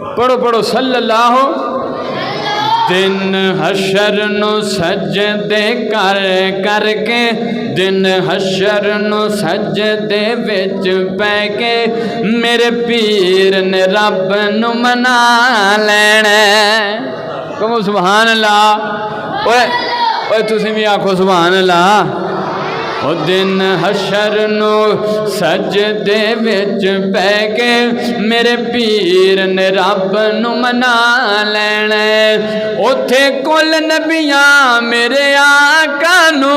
پڑھو پڑھو صلی اللہ دن حشر نو سجدے کر کر کے دن حشر نو سجدے وچ پے کے میرے پیر نے رب نو منا لینا کہو سبحان اللہ اوے تسی بھی آکھو سبحان اللہ او دن حشر نو سجدے وچ پے کے میرے پیر نے رب نو منا لینا اوتھے کل نبیاں میرے آقا نو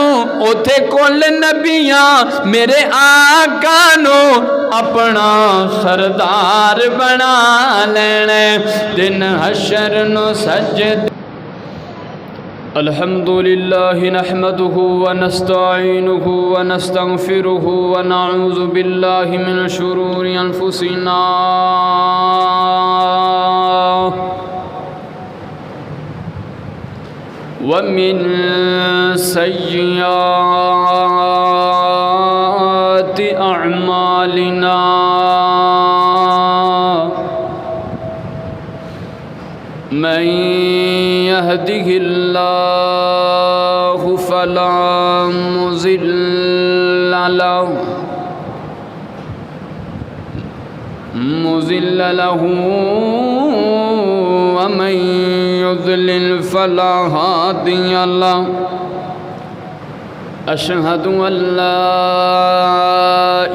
اوتھے کل نبیاں میرے آقا نو اپنا سردار بنا لینا دن حشر نو سجدے الحمد لله نحمده ونستعينه ونستغفره ونعوذ بالله من شرور أنفسنا ومن سيئات أعمالنا من يهده الله فلا مضل له ومن يضلل فلا هادي له أشهد أن لا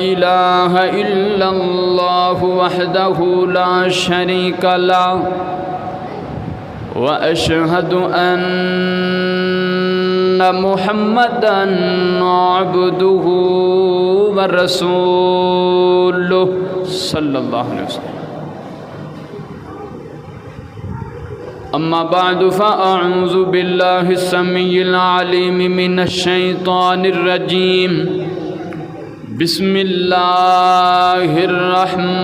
إله إلا الله وحده لا شريك له وأشهد أن محمدًا عبده ورسوله صلى الله عليه وسلم أما بعد فأعوذ بالله السميع العليم من الشيطان الرجيم بسم الله الرحمن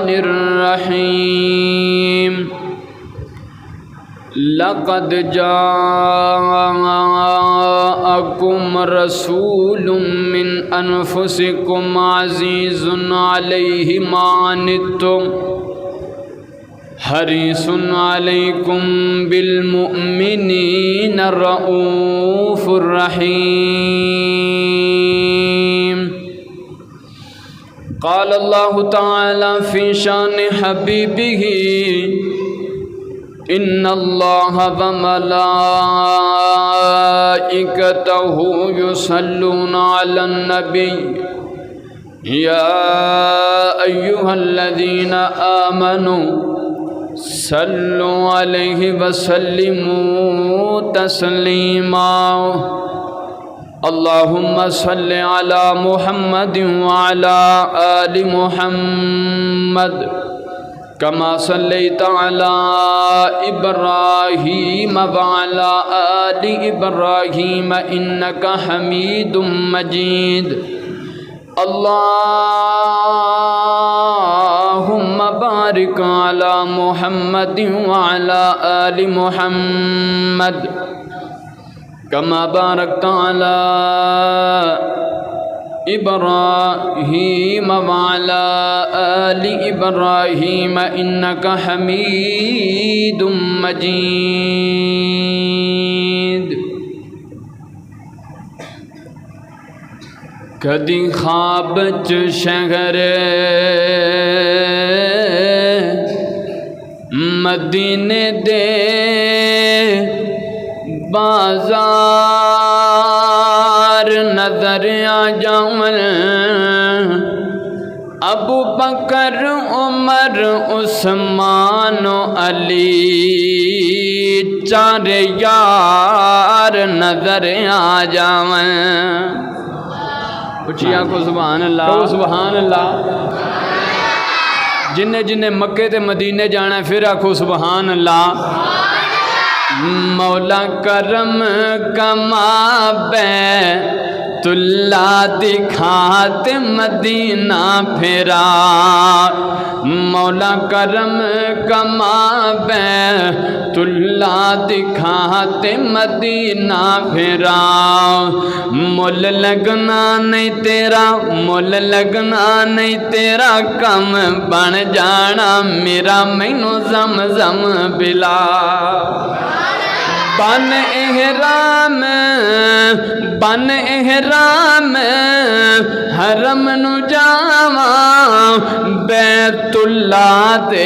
الرحيم لقد جاءكم رسول من أنفسكم عزيز عليه ما عنتم حريص عليكم بالمؤمنين الرؤوف الرحيم قال الله تعالى في شان حبيبه إن الله وملائكته يصلون على النبي يا أيها الذين آمنوا صلوا عليه وسلموا تسليما اللهم صل على محمد وعلى آل محمد كما صليت على إبراهيم وعلى آل إبراهيم إنك حميد مجيد اللهم بارك على محمد وعلى آل محمد كما باركت على إبراهيم وعلى آل إبراهيم إنك حميد مجيد کدی خواب چ شہر مدینے دے بازار نظر آ جاون ابو بکر عمر عثمان و علی چار یار نظر آ جاون اچھیا کو سبحان اللہ سبحان اللہ جنہیں جنہیں مکے تے مدینے جانا ہے پھر آکھو سبحان اللہ مولا کرم کما بیت اللہ دکھات مدینہ پھرا مولا کرم کما بیت اللہ دکھات مدینہ پھرا مول لگنا نہیں تیرا مول لگنا نہیں تیرا کم بن جانا میرا مینو زمزم پلا بن احرام حرم نو جاواں بیت اللہ تے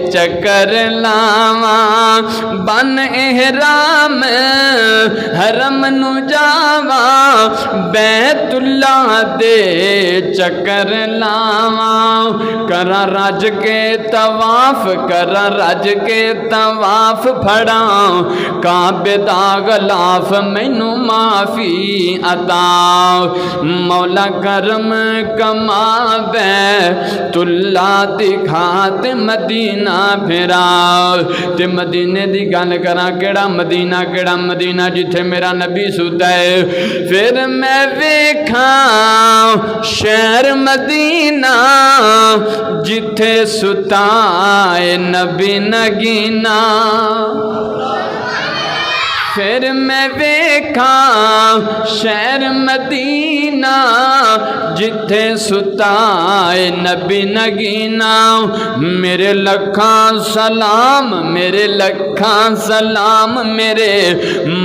چکر لاواں بن احرام حرم نو جاواں بیت اللہ دے چکر لاواں کرا رج کے طواف کرا رج کے طواف پھڑاں کعبے دا غلاف مینوں معافی عطا مولا کرم کما بیت اللہ دکھات مدینہ پھرا تے مدینے دی گل کراں کیڑا مدینہ جتھے میرا نبی ستا ہے پھر میں ویکھاں شہر مدینہ جتھے ستا ہے نبی نگینا پھر میں ویکھاں شہر مدینہ جتھے ستا ہے نبی نگینا میرے لکھاں سلام میرے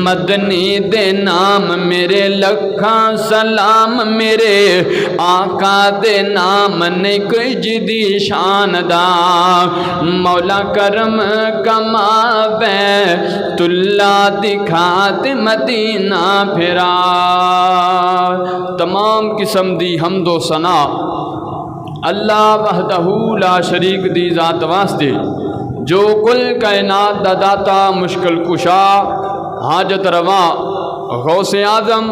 مدنی دے نام میرے لکھاں سلام میرے آقا دے نام نہیں کوئی جدی شان دا مولا کرم کما بیت اللہ دکھات مدینہ پھرا تمام قسم دی حمد و ثنا اللہ وحدہ لا شریک دی ذات واسطے جو کل کائنات دا داتا مشکل کشا حاجت روا غوث اعظم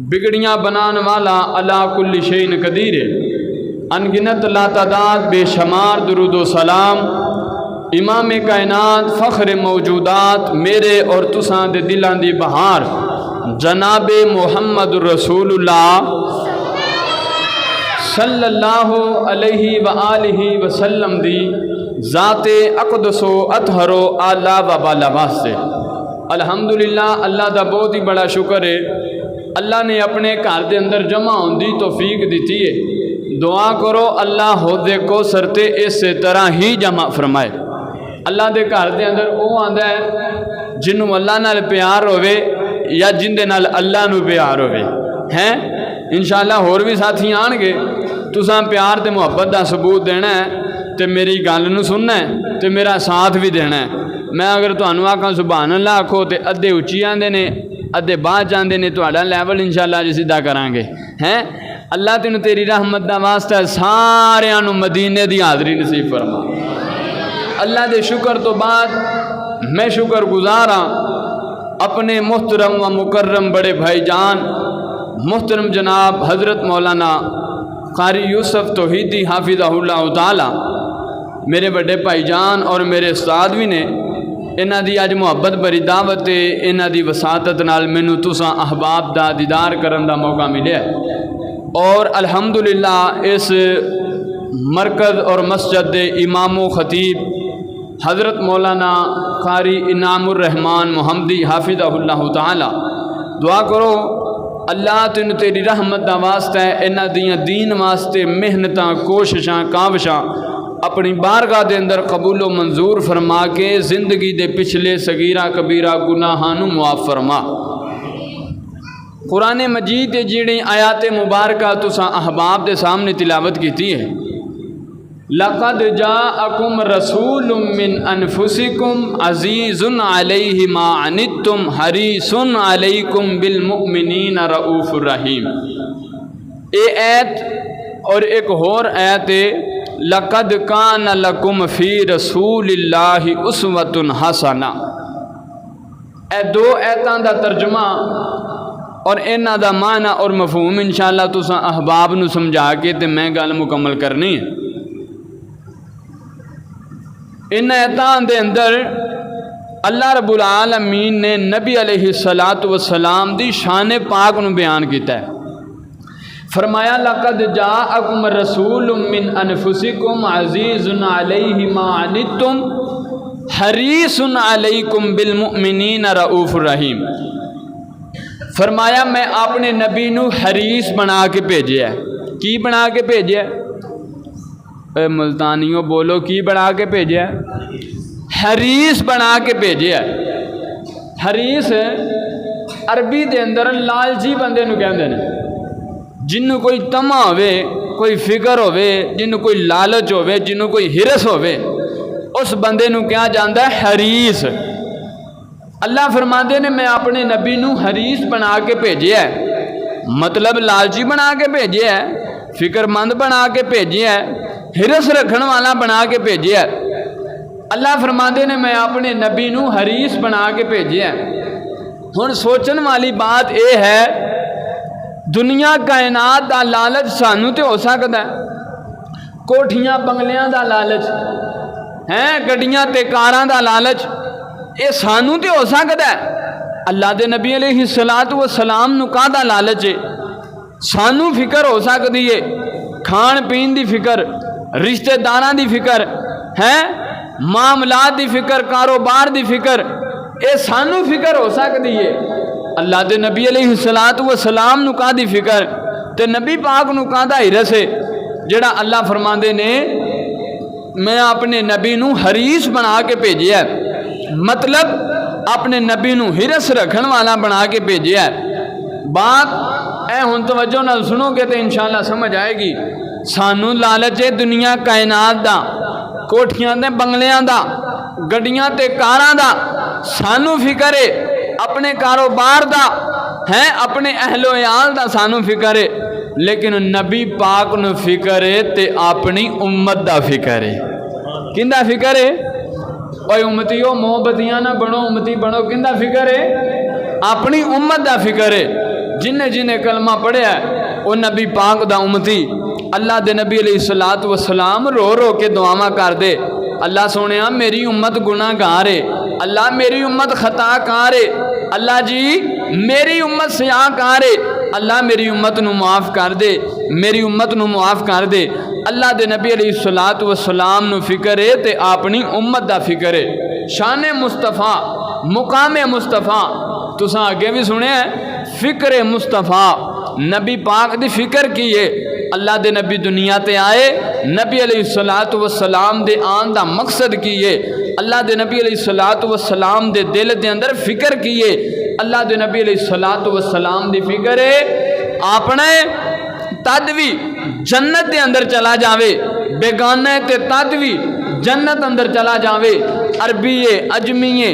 بگڑیاں بنان والا اللہ کل شیء قدیر انگنت لا تعداد بے شمار درود و سلام امام کائنات فخر موجودات میرے اور تساں دے دلاں دی بہار جناب محمد رسول اللہ صلی اللہ علیہ وآلہ وسلم دی ذات اقدس و اطہر و اعلیٰ و بالا واسطے الحمدللہ اللہ دا بہت ہی بڑا شکر ہے اللہ نے اپنے گھر دے اندر جمع ہوندی توفیق دیتی ہے دعا کرو اللہ عہدے کو سرتے اسی طرح ہی جمع فرمائے اللہ دے گھر دے اندر وہ آندا ہے جنوں اللہ نال پیار ہوئے یا جن دے نال اللہ نو پیار ہوئے ہیں انشاءاللہ اور بھی ساتھی آن گے تساں پیار تے محبت دا ثبوت دینا ہے تے میری گل نو سننا ہے تے میرا ساتھ بھی دینا ہے میں اگر تانوں آکھاں سبحان اللہ آکھو تے ادھے اچھی آندے نے ادھے بعد جاندے نے تہاڈا لیول انشاءاللہ جی سیدھا کران گے ہیں اللہ تینوں تیری رحمت دا واسطہ ساریاں نو مدینے دی حاضری نصیب فرما اللہ دے شکر تو بعد میں شکر گزار ہاں اپنے محترم و مکرم بڑے بھائی جان محترم جناب حضرت مولانا قاری یوسف توحیدی حافظہ اللہ تعالی میرے بڑے بھائی جان اور میرے استاد بھی نے انہاں دی اج محبت بری دعوت انہاں دی وساطت نال مینوں تساں احباب دا دیدار کرن دا موقع ملیا اور الحمدللہ اس مرکز اور مسجد دے امام و خطیب حضرت مولانا قاری انعام الرحمن محمدی حافظہ اللہ تعالی دعا کرو اللہ تینوں تیری رحمت دا واسطہ ہے انہاں دیاں دین واسطے محنتاں کوششاں کاوشاں اپنی بارگاہ دے اندر قبول و منظور فرما کے زندگی دے پچھلے صغیرہ کبیرہ گناہاں نوں معاف فرما قرآن مجید دے جڑی آیات مبارکہ تساں احباب دے سامنے تلاوت کیتی ہے لقد جاءکم رسول من انفسکم عزیز علیہ ما عنتم حریص علیکم بالمؤمنین رؤوف الرحیم اے ایت اور ایک اور ایت لقد کان لکم فی رسول اللہ اسوۃ حسنہ اے دو ایتاں دا ترجمہ اور انہاں دا معنی اور مفہوم انشاءاللہ تساں احباب نو سمجھا کے تے میں گل مکمل کرنی ہے ان ایتاں دے اندر اللہ رب العالمین نے نبی علیہ السلام دی شان پاک نو بیان کیتا ہے۔ فرمایا لقد جاءکم رسول من انفسکم عزیز علیہ ما عنتم حریص علیکم بالمؤمنین رؤوف الرحیم۔ فرمایا میں اپنے نبی نو حریص بنا کے بھیجیا ہے۔ کی بنا کے بھیجیا ہے؟ اے ملتانیوں بولو، کی بنا کے بھیجیا ہے؟ حریص بنا کے بھیجیا ہے۔ حریص عربی دے اندر لالچی بندے نو کہندے نے، جنوں کوئی تما ہوئے، کوئی فکر ہوئے، جنوں کوئی لالچ ہوئے، جنوں کوئی ہرس ہوئے، اس بندے نو کیا جاندا ہے؟ حریص۔ اللہ فرماندے نے میں اپنے نبی نو حریص بنا کے بھیجیا ہے، مطلب لالچی بنا کے بھیجیا ہے، فکر مند بنا کے بھیجیا ہے، ہرس رکھن والا بنا کے بھیجیا ہے۔ اللہ فرماندے نے میں اپنے نبی نو حریص بنا کے بھیجیا ہے۔ ہن سوچن والی بات اے ہے، دنیا کائنات دا لالچ سانو تے ہو سکتا ہے، کوٹھیاں بنگلیاں دا لالچ ہے، گڈیاں تے کاراں دا لالچ، اے سانو تے ہو سکتا ہے۔ اللہ دے نبی علیہ السلام نو کہدا لالچ ہے؟ سانو فکر ہو سکتی ہے، کھان پین دی فکر، رشتہ داراں دی فکر ہے، معاملات دی فکر، کاروبار دی فکر، اے سانو فکر ہو سکتی ہے۔ اللہ دے نبی علیہ السلام نو کا دی فکر تے نبی پاک نو کا دا ہرس ہے، جڑا اللہ فرماندے نے میں اپنے نبی نو حریص بنا کے بھیجیا ہے، مطلب اپنے نبی نو ہرس رکھن والا بنا کے بھیجیا ہے۔ بات اے ہن توجہ نال سنو گے تو انشاءاللہ سمجھ آئے گی۔ سانو لالچ ہے دنیا کائنات دا، کوٹھیاں تے بنگلیاں دا، گڈیاں تے کاراں دا، سانو فکر ہے اپنے کاروبار دا ہے، اپنے اہل و عیال دا سانو فکر ہے، لیکن نبی پاک نو فکر ہے تے اپنی امت دا فکر ہے۔ کیندا فکر ہے؟ اوے امتیو محبتیاں نہ بنو، امتی بنو، کیندا فکر ہے؟ اپنی امت دا فکر ہے۔ جن کلمہ پڑھیا ہے وہ نبی پاک دا امتی۔ اللہ دے نبی علیہ السلام رو رو کے دعاواں کر دے، اللہ سونیا میری امت گناہ گار ہے، اللہ میری امت خطا کار ہے، اللہ جی میری امت سیاہ کار ہے، اللہ میری امت نو معاف کر دے، میری امت نو معاف کر دے۔ اللہ دے نبی علیہ السلام نو فکر ہے تے اپنی امت دا فکر ہے۔ شان مصطفیٰ، مقام مصطفیٰ، تساں اگے بھی سنے ہیں، فکر مصطفیٰ، نبی پاک دی فکر کی ہے۔ اللہ دے نبی دنیا تے آئے، نبی علیہ السلام دے آن دا مقصد کیے، اللہ دے نبی علیہ السلام دے دل دے اندر فکر کیے۔ اللہ دے نبی علیہ السلام دی فکر ہے اپنے تدوی جنت دے اندر چلا جاوے، بیگانے تے تدوی جنت اندر چلا جاوے، عربیے اجمیے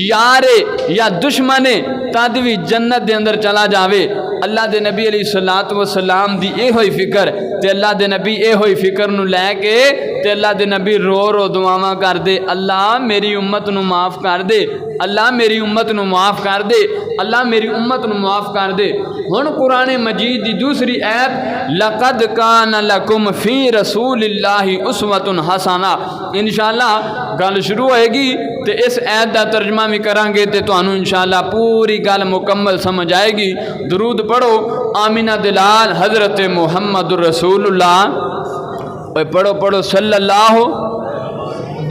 یارے یا دشمنے تدوی جنت دے اندر چلا جاوے۔ اللہ دے نبی علیہ السلام دی اے ہوئی فکر تے اللہ دے نبی اے ہوئی فکر نو لے کے تے اللہ دے نبی رو رو دعاواں کر دے، اللہ میری امت نو معاف کر دے، اللہ میری امت نو معاف کر دے، اللہ میری امت نو معاف کر دے۔ ہن قرآن مجید دی دوسری آیت لقد کان لکم فی رسول اللہ اسوۃ حسنہ، انشاءاللہ گل شروع ہوئے گی تے اس آیت دا ترجمہ بھی کران گے تے تانوں انشاءاللہ پوری گل مکمل سمجھ آئے گی۔ درود پڑھو آمینہ دلال حضرت محمد رسول اللہ، پڑھو پڑھو صلی اللہ۔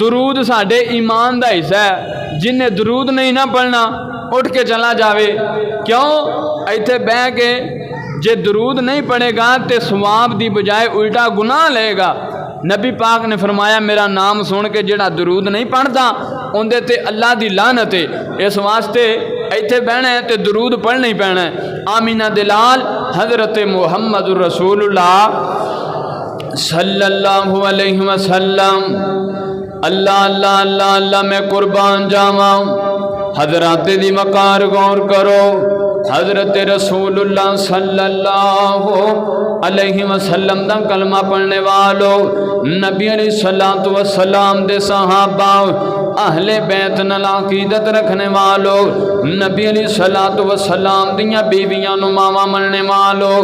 درود ساڈے ایمان دا حصہ ہے، جن نے درود نہیں نہ پڑھنا اٹھ کے چلا جاوے۔ کیوں؟ ایتھے بہ کے جے درود نہیں پڑھے گا تے ثواب دی بجائے الٹا گناہ لے گا۔ نبی پاک نے فرمایا میرا نام سن کے جڑا درود نہیں پڑھتا اندے تے اللہ دی لعنت ہے، اس واسطے ایتھے بہنا ہے تے درود پڑھنا ہی پینا ہے۔ آمینہ دلال حضرت محمد رسول اللہ صلی اللہ علیہ وسلم۔ اللہ اللہ اللہ اللہ میں قربان جاواں، حضرات دی وقار غور کرو۔ حضرت رسول اللہ صلی اللہ علیہ وسلم دا کلمہ پڑھنے والو، نبی علیہ السلام دے صحابہ اہل بیت نال عقیدت رکھنے والو، نبی علیہ الصلوۃ والسلام دیاں بیویاں نو ماواں مننے والو،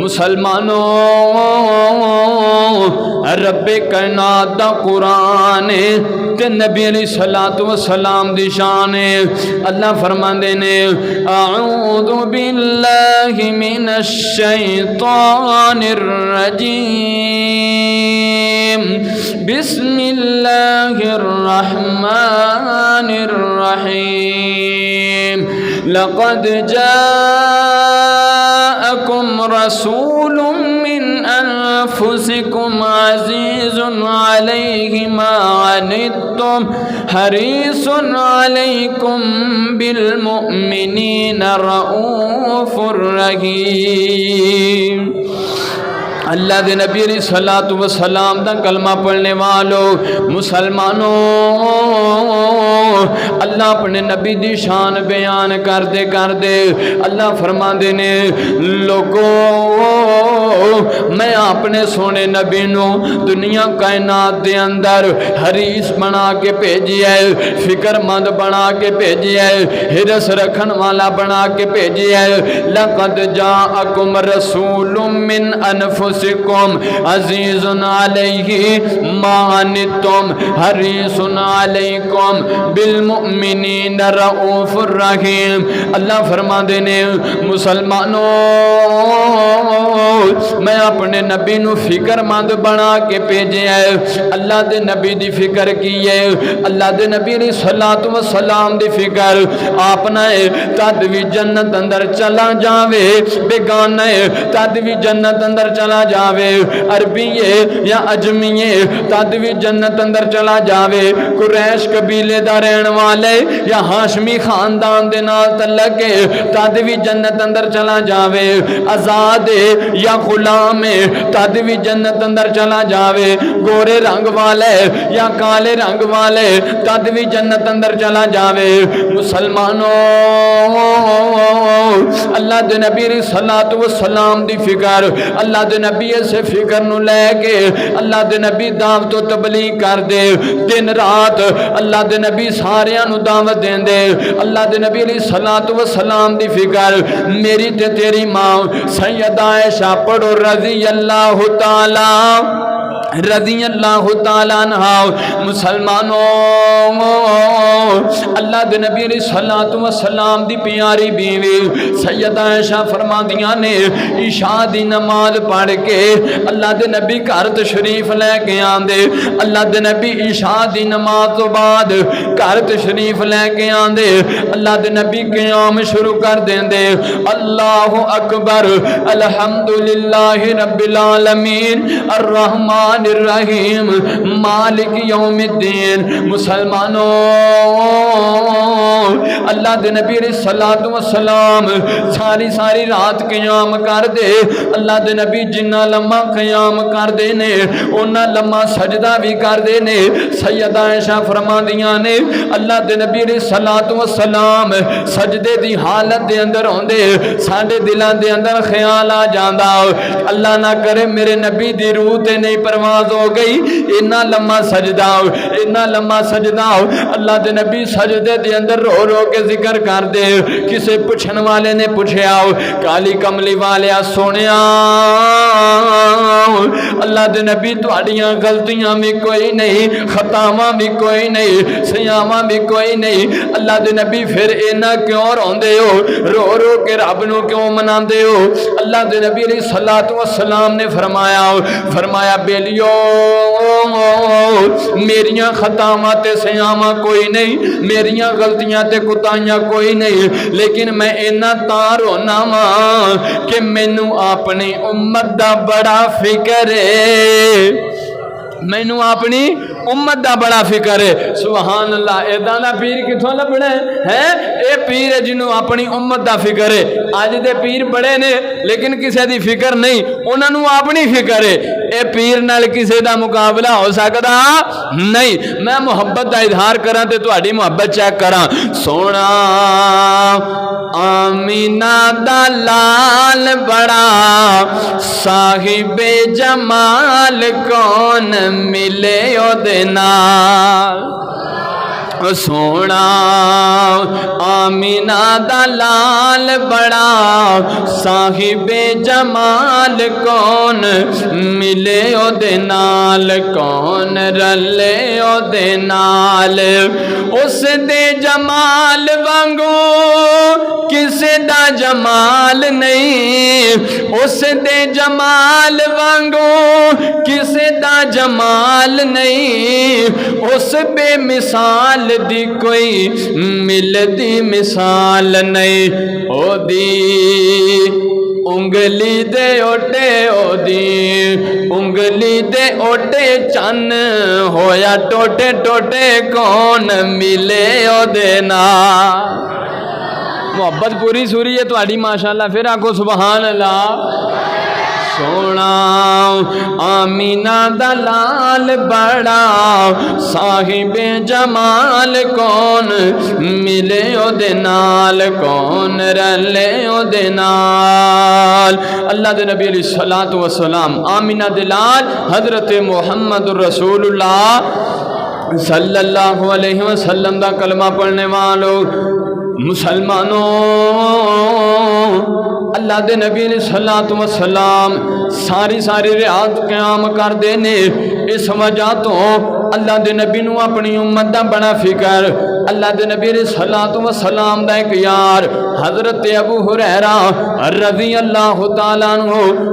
مسلمانوں رب کائنات دا قرآن تے نبی علیہ الصلوۃ والسلام دی شان ہے۔ اللہ فرماندے نے اعوذ باللہ من الشیطان الرجیم بسم اللہ الرحمن الرحیم لقد جاءکم رسول من انفسکم عزیز علیہ ما عنتم حریص علیکم بالمؤمنین رؤوف رحیم۔ اللہ دے نبی علیہ الصلوۃ والسلام دا کلمہ پڑھنے والو، مسلمانوں اللہ اپنے نبی دی شان بیان کر دے اللہ فرماندے نے لوگوں میں اپنے سونے نبی نو دنیا کائنات دے اندر حریص بنا کے بھیجیا ہے، فکر مند بنا کے بھیجیا ہے، حرص رکھن والا بنا کے بھیجیا ہے۔ لقد جاءکم رسول من انفسکم عزیز علیہ ما عنتم حریص علیکم بالمؤمنین رؤوف الرحیم۔ اللہ فرماندے نے مسلمانوں میں اپنے نبی نو فکر مند بنا کے بھیجیا ہے۔ اللہ دے نبی دی فکر کی ہے، اللہ دے نبی علیہ الصلوۃ والسلام دی فکر آپنا ہے تد بھی جنت اندر چلا جاوے، بیگانہ ہے تد بھی جنت اندر چلا جاوے، عربی ہے یا اجمی ہے تد بھی جنت اندر چلا جاوے، قریش قبیلے دا رہن والے یا ہاشمی خاندان دے نال تعلق ہے تد بھی جنت اندر چلا جاوے، آزاد ہے یا غلام ہے تد بھی جنت اندر چلا جاوے، گورے رنگ والے یا کالے رنگ والے تد بھی جنت اندر چلا جاوے۔ مسلمانوں اللہ دے نبی علیہ الصلوۃ والسلام دی فکر، اللہ دے نبی سے فکر نو لے کے اللہ دے نبی دعوت و تبلیغ کر دے، دن رات اللہ دے نبی ساریاں نو دعوت دین دے۔ اللہ دے نبی علیہ الصلوۃ والسلام دی فکر میری تے تیری ماں سیدہ عائشہ پڑھو رضی اللہ تعالی عنہ۔ مسلمانوں اللہ دے نبی علیہ الصلوۃ والسلام دی پیاری بیوی سیدہ عائشہ فرماندیاں نے عشاء دی نماز پڑھ کے اللہ دے نبی گھر تشریف لے کے آندے، اللہ دے نبی عشاء دی نماز تو بعد گھر تشریف لے کے آندے، اللہ دے نبی قیام شروع کر دیندے، اللہ اکبر الحمدللہ رب العالمین الرحمن الرحیم مالک یوم الدین۔ مسلمانوں اللہ دے نبی علیہ الصلوۃ والسلام ساری رات قیام کر دے، اللہ دے نبی جنہ لمحہ قیام کر دے نے اونا لمحہ سجدہ بھی کر دے نے۔ سیدہ عائشہ فرماندیاں نے اللہ دے نبی علیہ الصلوۃ والسلام سجدے دی حالت دے اندر ہوندے ساڈے دلاں دے اندر خیال آ جاندا اللہ نہ کرے میرے نبی دی روح تے نہیں پرواز ہو گئی، اتنا لمحہ سجدہ اللہ دے نبی سجدے دے اندر رو رو کے ذکر کر دے۔ کسے پوچھن والے نے پوچھیا کالی کملی والیا سونیا اللہ دے نبی تہاڈیاں غلطیاں بھی کوئی نہیں، خطاواں بھی کوئی نہیں، سیاواں بھی کوئی نہیں، اللہ دے نبی پھر اینا کیوں روندے ہو، رو رو کے رب نو کیوں مناندے ہو؟ اللہ دے نبی علیہ الصلوۃ والسلام نے فرمایا بیلیو میریاں خطاواں تے سیاواں کوئی نہیں، میریاں غلطیاں تے کوتاہیاں کوئی نہیں، لیکن میں اینا تاں رونا واں کہ مینوں اپنی امت دا بڑا فکر ہے، مینوں اپنی امت دا بڑا فکر ہے۔ سبحان اللہ، ایداں دا پیر کتھوں لبنا ہے؟ اے پیر ہے جنہوں اپنی امت دا فکر ہے۔ آج دے پیر بڑے نے لیکن کسے دی فکر نہیں، انہاں نوں اپنی فکر ہے۔ اے پیر نال کسے دا مقابلہ ہو سکدا نہیں۔ میں محبت دا اظہار کراں تے تہاڈی محبت چیک کراں۔ سونا آمینہ دا لال بڑا صاحب جمال کون ملے او دے نال۔ سونا آمینہ دا لال بڑا صاحب جمال کون ملے او دے نال کون رلے او دے نال اس دے جمال وانگو کسے دا جمال نہیں اس دے جمال وانگو کسے دا جمال نہیں اس بے مثال دی کوئی ملتی مثال نہیں او دی انگلی دے اوٹے او دی انگلی دے اوٹے چن ہویا ٹوٹے ٹوٹے کون ملے او دینا محبت پوری سوری ہے تواڈی ماشاءاللہ پھر آکو سبحان اللہ سونا آمینہ دا لال بڑا صاحب جمال کون ملے او دے نال کون رلے او دے نال اللہ دے نبی علیہ الصلوۃ والسلام آمینہ دے لال حضرت محمد رسول اللہ صلی اللہ علیہ وسلم دا کلمہ پڑھنے والوں مسلمانوں اللہ دے نبی علیہ الصلوۃ والسلام ساری ریاض قیام کر دینے اس وجہ تو اللہ دے نبی نو اپنی امت دا بڑا فکر اللہ دے نبی علیہ الصلوۃ والسلام دا ایک یار حضرت ابو ہریرہ رضی اللہ تعالیٰ عنہ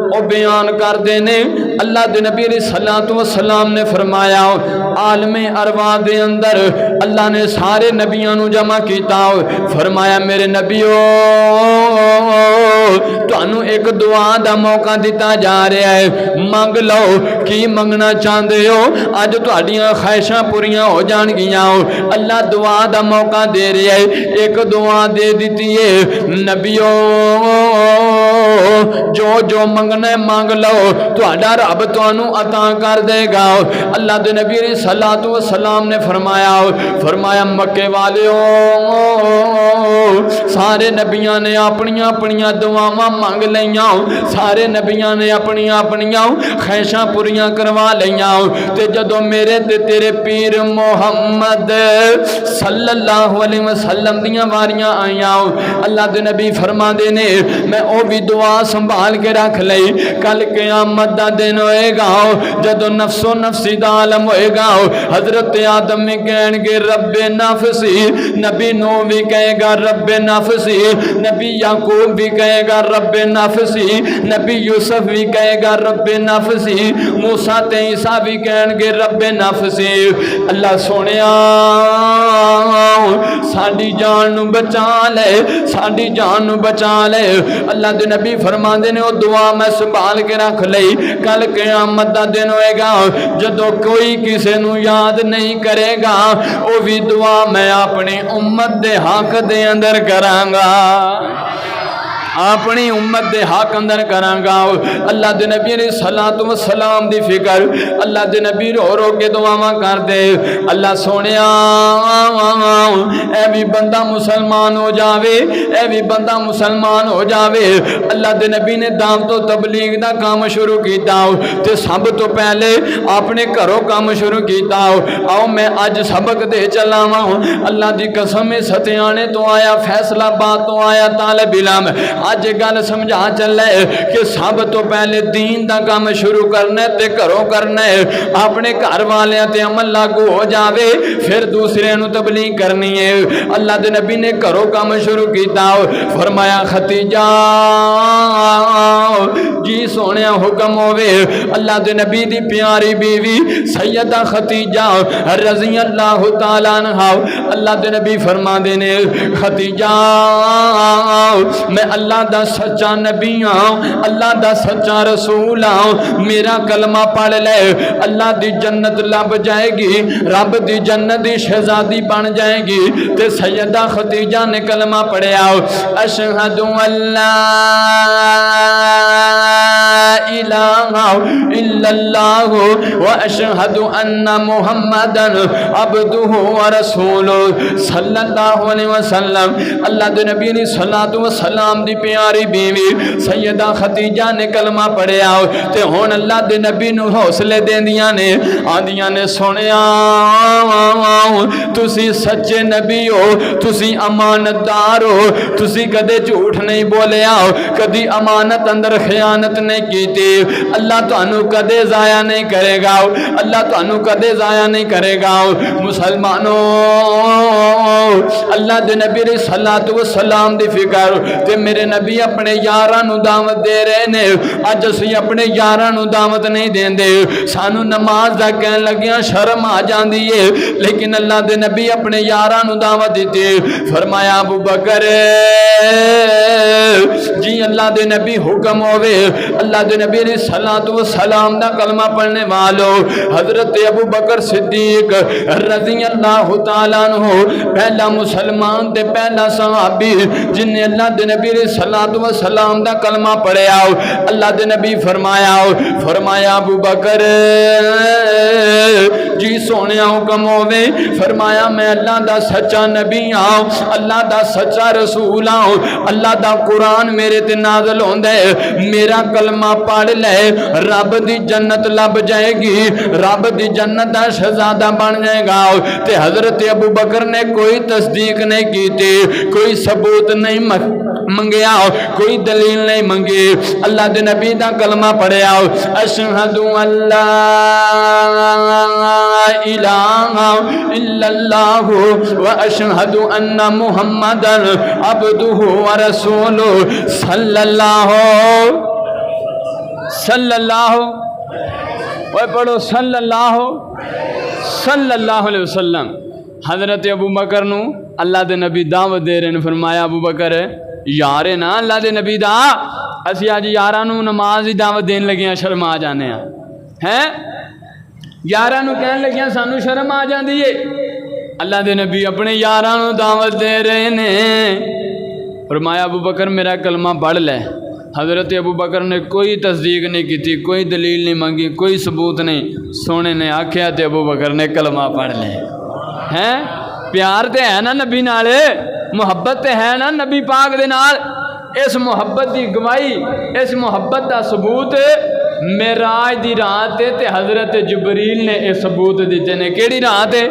او بیان کر دینے اللہ دے نبی علیہ الصلوۃ والسلام نے فرمایا عالم ارواح دے اندر اللہ نے سارے نبیوں نو جمع کیتا فرمایا میرے نبیو تانوں ایک دعا دا موقع دیتا جا رہا ہے مانگ لو کی منگنا چاہندے ہو اج تہاڈیاں خواہشاں پوریاں ہو جان گیاں اللہ دعا دا موقع دے رہا ہے ایک دعا دے دیتی ہے نبیو جو منگنا ہے مانگ لو تہاڈا رب تانوں عطا کر دے گا اللہ دے نبی علیہ الصلوۃ والسلام نے فرمایا مکے والیو سارے نبیاں نے اپنیاں دعاواں مانگ لیاں سارے نبیاں نے اپنیاں خواہشاں پوریاں کروا لیاں تے جدوں میرے تے تیرے پیر محمد صلی اللہ علیہ وسلم دیاں واریاں آئیاں اللہ دے نبی فرما دے نے میں او بھی دعا سنبھال کے رکھ لئی کل قیامت دا دن ہوئے گا جدوں نفس و نفسی دا عالم ہوئے گا حضرت آدم میں کہن گے رب نفسی نبی نو بھی کہے گا رب نفسی نبی یعقوب بھی کہے گا رب نفسی نبی یوسف بھی کہے گا رب نفسی موسیٰ تے عیسیٰ بھی کہن گے رب نفسی اللہ سونیا ساڈی جان نو بچا لے اللہ دے نبی فرما دے نے او دعا میں سنبھال کے رکھ لئی کل قیامت دا دن ہوئے گا جدو کوئی کسے نو یاد نہیں کرے گا او بھی دعا میں اپنی امت دے حق دے اندر کراں گا اپنی امت دے حق اندر کرانگا اللہ دے نبی علیہ الصلوۃ والسلام دی فکر اللہ دے نبی رو کے دعاواں کر دے اللہ سونیا اے بھی بندہ مسلمان ہو جاوے اللہ دے نبی نے دعوت و تبلیغ دا کام شروع کیتا تے سب تو پہلے اپنے گھروں کام شروع کیتا آؤ میں اج سبق دے چلاواں اللہ دی قسم ستیانے تو آیا فیصلہ بات تو آیا طالب علم آج گل سمجھا چلے کہ سب تو پہلے دین دا کام شروع کرنا ہے تے گھروں کرنا ہے اپنے گھر والے تے عمل لاگو ہو جاوے پھر دوسرے نو تبلیغ کرنی ہے اللہ دے نبی نے گھروں کام شروع کیتا فرمایا ختیجہ جی سونے حکم ہوئے اللہ دے نبی دی پیاری بیوی سیدہ ختیجہ رضی اللہ تعالیٰ عنہ اللہ دے نبی فرما دینے ختیجہ میں اللہ دا سچا نبی ہوں اللہ دا سچا رسول ہوں میرا کلمہ پڑھ لے اللہ دی جنت لب جائے گی رب دی جنت دی شہزادی بن جائے گی تے سیدہ ختیجہ نے کلمہ پڑھے آؤ اشہد اللہ الہ الا اللہ و اشہد ان محمدن عبدہ و رسول صلی اللہ علیہ وسلم اللہ دے نبی علیہ الصلوۃ والسلام دی پیاری بیوی سیدہ ختیجہ نے کلمہ پڑھیا تے ہن اللہ دے نبی نو حوصلے دیندیاں نے آندیاں نے سنیا تسی سچے نبی ہو، تسی امانتدار ہو، تسی کدے جھوٹ نہیں بولیا، کدی امانت اندر خیانت نہیں کیتی، اللہ تانوں کدے ضائع نہیں کرے گا، اللہ تانوں کدے ضائع نہیں کرے گا۔ مسلمانوں، اللہ دے نبی علیہ الصلوۃ والسلام دی فکر تے میرے نبی اپنے یاراں نوں دعوت دے رہے نے، اج اسی اپنے یاراں نوں دعوت نہیں دیندے، سانو نماز دا کہن لگیاں شرم آ جاندی ہے، لیکن اللہ دے نبی اپنے یاراں نوں دعوت دیتی، فرمایا ابو بکر جی اللہ دے نبی حکم ہوئے، اللہ دے نبی علیہ الصلوۃ والسلام دا کلمہ پڑھنے والو حضرت ابو بکر صدیق رضی اللہ تعالیٰ عنہ پہلا مسلمان تے پہلا صحابی جن نے اللہ دے نبی علیہ الصلوۃ والسلام دا کلمہ پڑھیا، اللہ دے نبی فرمایا ابو بکر جی سونے حکم ہوئے، فرمایا میں اللہ دا سچا نبی ہوں، اللہ دا سچا رسول ہوں، اللہ دا قرآن میرے تے نازل ہوندے، میرا کلمہ پڑھ لے رب دی جنت لب جائے گی، رب دی جنت دا شہزادہ بن جائے گا۔ تے حضرت ابو بکر نے کوئی تصدیق نہیں کی تھی، کوئی ثبوت نہیں منگیا، کوئی دلیل نہیں منگی، اللہ دے نبی دا کلمہ پڑھیا، اشہد ان لا الہ الا اللہ و اشہد ان محمدًا عبدہ و رسولہ صلی اللہ وہ پڑھو صلی اللہ علیہ وسلم۔ حضرت ابو بکر نو اللہ دے نبی دعوت دے رہے ہیں، فرمایا ابو بکر یار نا اللہ دے نبی دا، اسی آج یاراں نو نماز دی دعوت دین لگیاں شرم آ جانے ہیں، یاراں نو کہن لگیاں سانو شرم آ جاندی ہے، اللہ دے نبی اپنے یاراں نو دعوت دے رہے ہیں، فرمایا ابو بکر میرا کلمہ پڑھ لے۔ حضرت ابو بکر نے کوئی تصدیق نہیں کی تھی، کوئی دلیل نہیں منگی، کوئی ثبوت نہیں، سونے نے آکھیا تے ابو بکر نے کلمہ پڑھ لے۔ ہیں پیار تے ہے نا نبی نالے، محبت تے ہے نا نبی پاک دے نال، اس محبت دی گواہی، اس محبت دا ثبوت معراج دی رات تے حضرت جبریل نے اے ثبوت دیتے نے۔ کیڑی رات ہے؟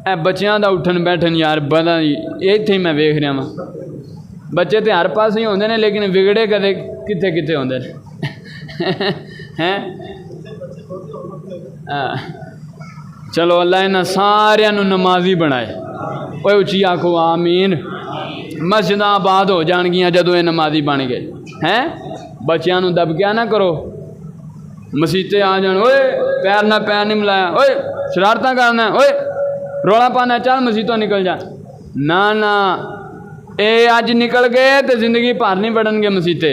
اے بچیاں دا اٹھن بیٹھن یار بڑا ایتھے ہی میں ویکھ رہا ہاں، بچے تے ہر پاس ہی ہوندے نے لیکن بگڑے کدے کتے کتے ہوندے ہیں۔ چلو اللہ انہاں سارے نو نمازی بنائے، اوے اچھی آکھو آمین۔ مسجداں آباد ہو جان گیاں جدو یہ نمازی بن گئے ہیں۔ بچیاں نو دب کیا نہ کرو، مسیتے آ جان، اوے پیر نہ پیر نہیں ملایا، اوے شرارتاں کرنا ہے، اوے رولا پانا، چل مسیتوں نکل جا، نہ اے اج نکل گئے تو زندگی پار نہیں بڑھن گے مسیتے،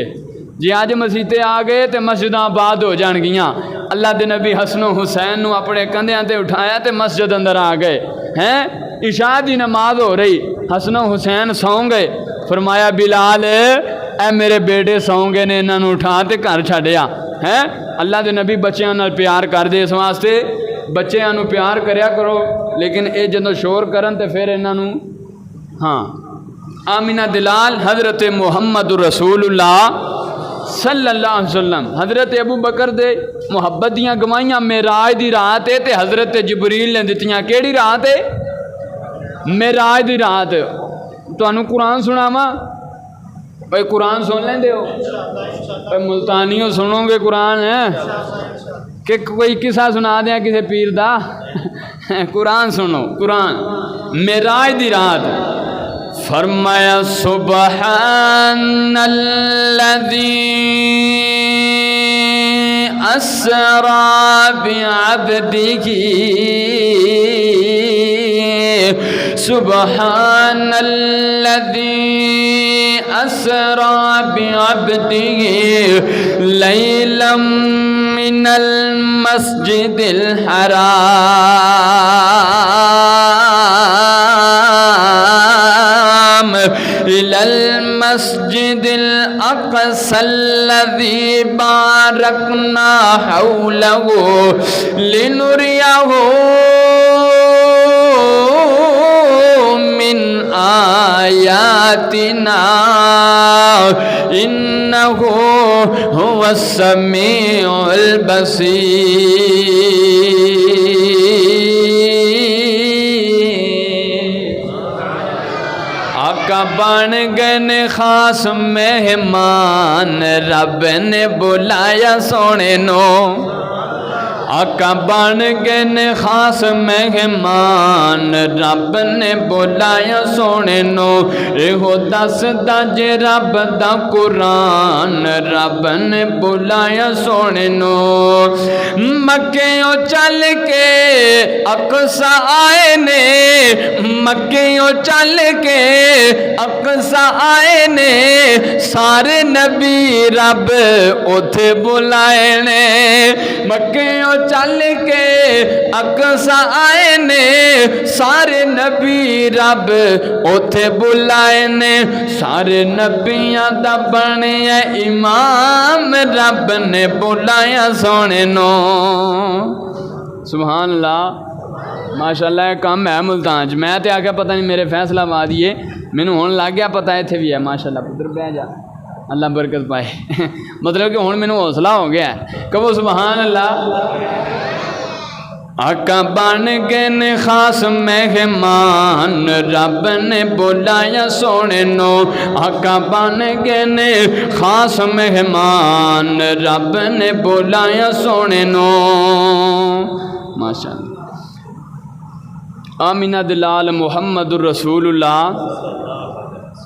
جی اج مسیتے آ گئے تو مسجداں آباد ہو جان گیاں۔ اللہ دے نبی حسن و حسین نو اپنے کندھیاں تے اٹھایا تے مسجد اندر آ گئے ہیں، عشاء دی نماز ہو رہی، حسن و حسین سوں گئے، فرمایا بلال اے میرے بیٹے سوں گئے نے، انہاں نو اٹھا تے گھر چھڈیا ہیں۔ اللہ دے نبی بچیاں نال پیار کر دے، اس واسطے بچیاں نو پیار کریا کرو، لیکن اے جدوں شور کرن تے پھر انہاں نو ہاں۔ آمینہ دلال حضرت محمد رسول اللہ صلی اللہ علیہ وسلم، حضرت ابو بکر دے محبت دیاں گواہیاں معراج دی رات ہے تے حضرت جبریل نے دتیاں۔ کیڑی رات ہے؟ معراج دی رات۔ تانوں قرآن سناواں؟ بھائی قرآن سن لیندے ہو؟ بھائی ملتانیوں سنو گے قرآن ہے کہ کوئی قصہ سنا دیا کسی پیر دا؟ قرآن سنو، قرآن معراج دی رات۔ فرمایا سبحان الذی اسرا بعبدہ، سبحان الذی اسرا بعبدہ لیلا من المسجد الحرام إلى المسجد الأقصى الذي باركنا حوله لنريه من آياتنا إنه هو السميع البصير۔ آقا بن گئے نے خاص مہمان رب نے بلایا سونے نو آقا بن گئے نے خاص مہمان رب نے بلایا سونے نو یہ دس دا جے رب دا قرآن رب نے بلایا سونے نو مکیوں چل کے اقصا آئے نے مکیوں چل کے اقصا آئے نے سارے نبی رب اتھے بلائے نے مکیوں چل کے اقصا آئے نے سارے نبی رب اتھے بلائے نے سارے نبیاں دا بنیا امام رب نے بلایا سونے نو سبحان اللہ ماشاءاللہ یہ کام ہے ملتان چ میں تے آ کے پتہ نہیں میرے فیصلہ آباد ہی ہے مینوں ہن لگ گیا پتہ اتنے بھی ہے ماشاءاللہ پتر بہ جا اللہ برکت پائے مطلب کہ ہن مینوں حوصلہ ہو گیا ہے کہو سبحان اللہ آقا بن گئے نے خاص مہمان رب نے بلایا سونے نو آقا بن گئے نے خاص مہمان رب نے بلایا سونے نو ماشاءاللہ آمینہ دلال محمد الرسول اللہ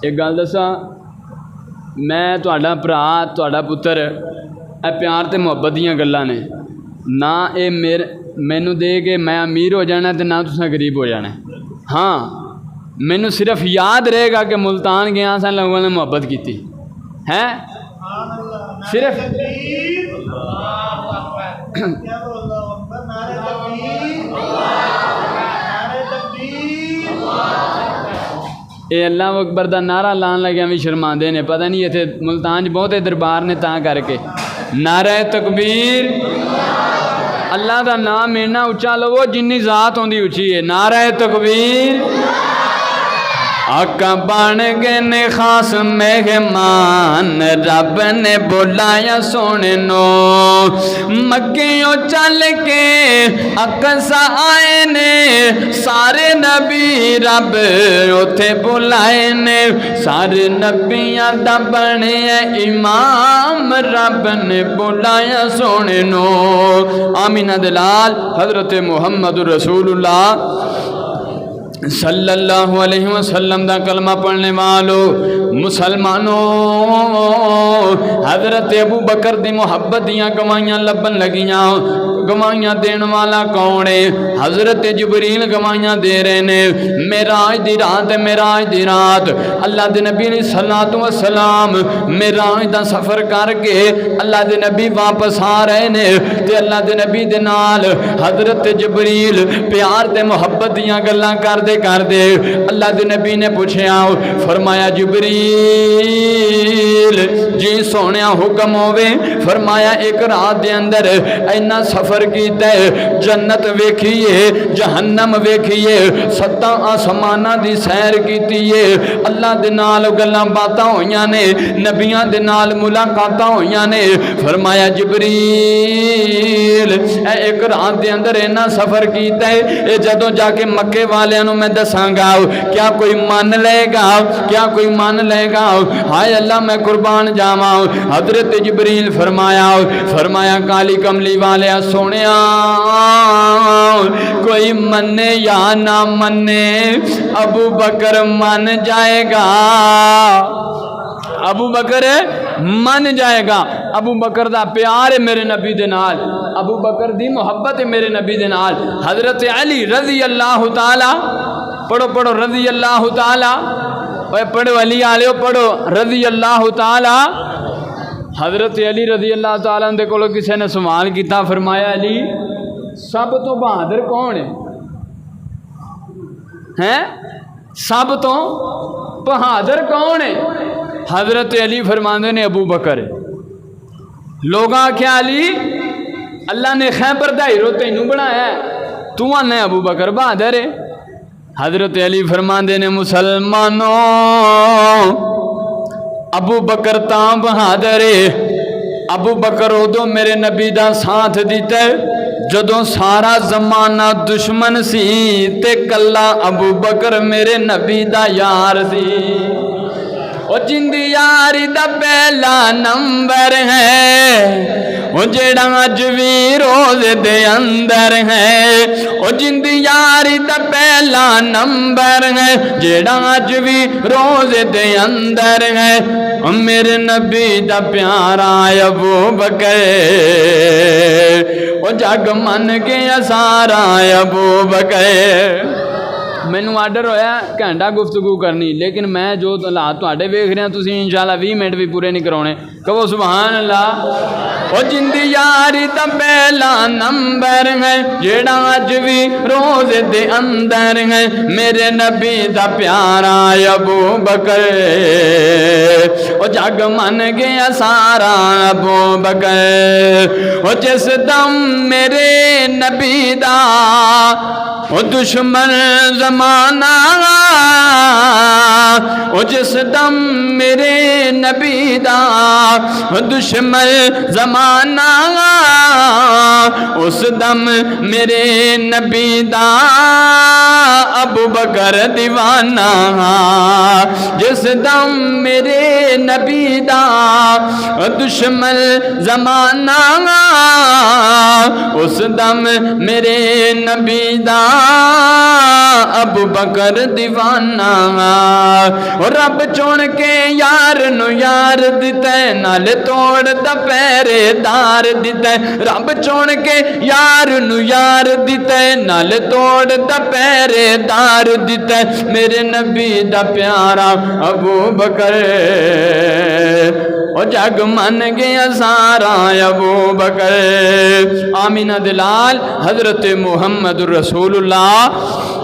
ایک گل دساں میں تہاڈا بھرا تہاڈا پتر اے پیار تے محبت دیاں گلاں نے نہ اے مینوں دے کے میں امیر ہو جانا تے نہ تساں غریب ہو جانا ہاں مینوں صرف یاد رہے گا کہ ملتان گیا سن لوگوں نے محبت کیتی ہے صرف اے اللہ اکبر دا نعرہ لان لگیا بھی شرماندے نے پتہ نہیں اتنے ملتان چ بہتے دربار نے تاں کر کے نعرہ تکبیر اللہ دا نام اینا اچھا لو جنی ذات ہوندی اچھی ہے نعرہ تکبیر آقا بن گئے نے خاص مہمان رب نے بلایا سونے نو مکیوں چل کے اقصا آئے نے سارے نبی رب اتھے بلائے نے سارے نبیاں دا بنے امام رب نے بلایا سونے نو آمینہ دلال حضرت محمد رسول اللہ صلی اللہ علیہ وسلم دا کلمہ پڑھنے والو مسلمانوں حضرت ابو بکر دی محبت دیاں گوائیاں لبن لگیاں گوائیاں دین والا کون ہے حضرت جبریل گوائیاں دے رہے نے معراج دی رات اللہ دے نبی علیہ الصلوۃ والسلام معراج دا سفر کر کے اللہ دے نبی واپس آ رہے نے تے اللہ دے نبی دے نال حضرت جبریل پیار تے محبت دیاں گلاں کر دے اللہ دے نبی نے پوچھیا فرمایا جبریل جی سونیا حکم ہوئے فرمایا ایک رات دے اندر اینا سفر کیتا ہے جنت ویکھیے جہنم ویکھیے ستاں آسماناں دی سیر کیتی ہے اللہ دے نال گلاں باتاں ہویاں نے نبیاں دے نال ملاقاتاں ہویاں نے فرمایا جبریل اے ایک رات دے اندر اینا سفر کیتا ہے اے جدوں جا کے مکے والیاں نوں میں دساں گا کیا کوئی مان لے گا کیا کوئی مان لے گا ہائے اللہ میں قربان جاواں حضرت جبریل فرمایا کالی کملی والے سونیا کوئی منے یا نہ منے ابو بکر مان جائے گا ابو بکر من جائے گا ابو بکر دا پیار ہے میرے نبی دے نال ابو بکر دی محبت ہے میرے نبی دے نال حضرت علی رضی اللہ تعالی پڑھو رضی اللہ تعالی پڑھو علی آلیو پڑھو رضی اللہ تعالی حضرت علی رضی اللہ تعالیٰ دے کولو کسی نے سوال کیتا فرمایا علی سب تو بہادر کون ہے سب تو بہادر کون ہے حضرت علی فرماندے نے ابو بکر لوگاں کیا علی اللہ نے خیبر دا ہیرو تینوں بنایا ہے تو آنا ابو بکر بہادر ہے حضرت علی فرماندے نے مسلمانوں ابو بکر تاں بہادر ہے ابو بکر ادو میرے نبی دا ساتھ دیتا ہے جدوں سارا زمانہ دشمن سی تے کلا ابو بکر میرے نبی دا یار سی او جندی یاری دا پہلا نمبر ہے او جیڑا اج وی روزے دے اندر ہے او جندی یاری دا پہلا نمبر ہے جیڑا اج وی روزے دے اندر ہے او میرے نبی دا پیارا ابو بکر او جگ من گیا سارا ابو بکر مینوں آرڈر ہویا گھنٹہ گفتگو کرنی لیکن میں جو حالات تواڈے ویکھ رہا تسی انشاءاللہ 20 منٹ بھی پورے نہیں کراؤنے کہو سبحان اللہ او جندی یاری دا پہلا نمبر ہے جیڑا اج وی روزے دے اندر ہے میرے نبی دا پیارا ابو بکر او جگ من گیا سارا ابو بکر او جس دم میرے نبی دا او دشمن زمانہ او جس دم میرے نبی دا دشمن زمانہ اس دم میرے نبی دا ابو بکر دیوانہ جس دم میرے نبی دا دشمن زمانہ اس دم میرے نبی دا ابو بکر دیوانہ رب چون کے یار نو یار دیتا ہے نال توڑ دا پیرے دار دیتا ہے رب چون کے یار نو یار دیتا ہے نال توڑ دا پیرے دار دیتا ہے میرے نبی دا پیارا ابو بکر او جگ من گیا سارا ابو بکر آمینہ دلال حضرت محمد رسول اللہ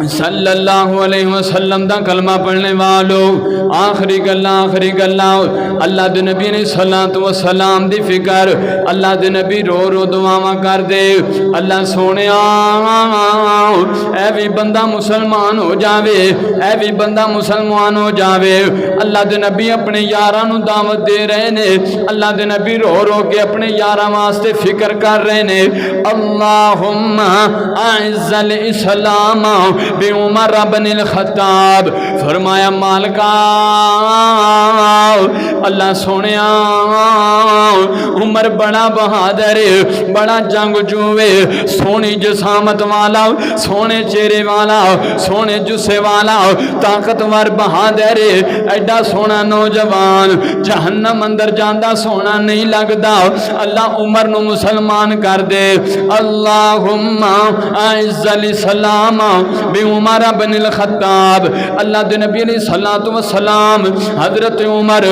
صلی اللہ علیہ وسلم دا کلمہ پڑھنے والو آخری گلہ اللہ دے نبی نے صلاۃ و سلام دی فکر اللہ دے نبی رو رو دعاواں کر دے اللہ سونے اے بھی بندہ مسلمان ہو جاوے اے بھی بندہ مسلمان ہو جاوے اللہ دے نبی اپنے یاراں نو دعوت دے رہے نے اللہ دے نبی رو رو کے اپنے یاراں واسطے فکر کر رہے نے اللہم اعز الاسلام بے عمر بن الخطاب فرمایا مالکا اللہ سونے عمر بڑا بہادر بڑا جنگ جوے سونی جسامت والا سونے چہرے والا سونے جسے والا طاقتور بہادر ایڈا سونا نوجوان جہنم اندر جاندہ سونا نہیں لگدا اللہ عمر نو مسلمان کر دے اللہم اعز الاسلام بے عمر بن الخطاب اللہ دے نبی علیہ الصلوۃ والسلام حضرت عمر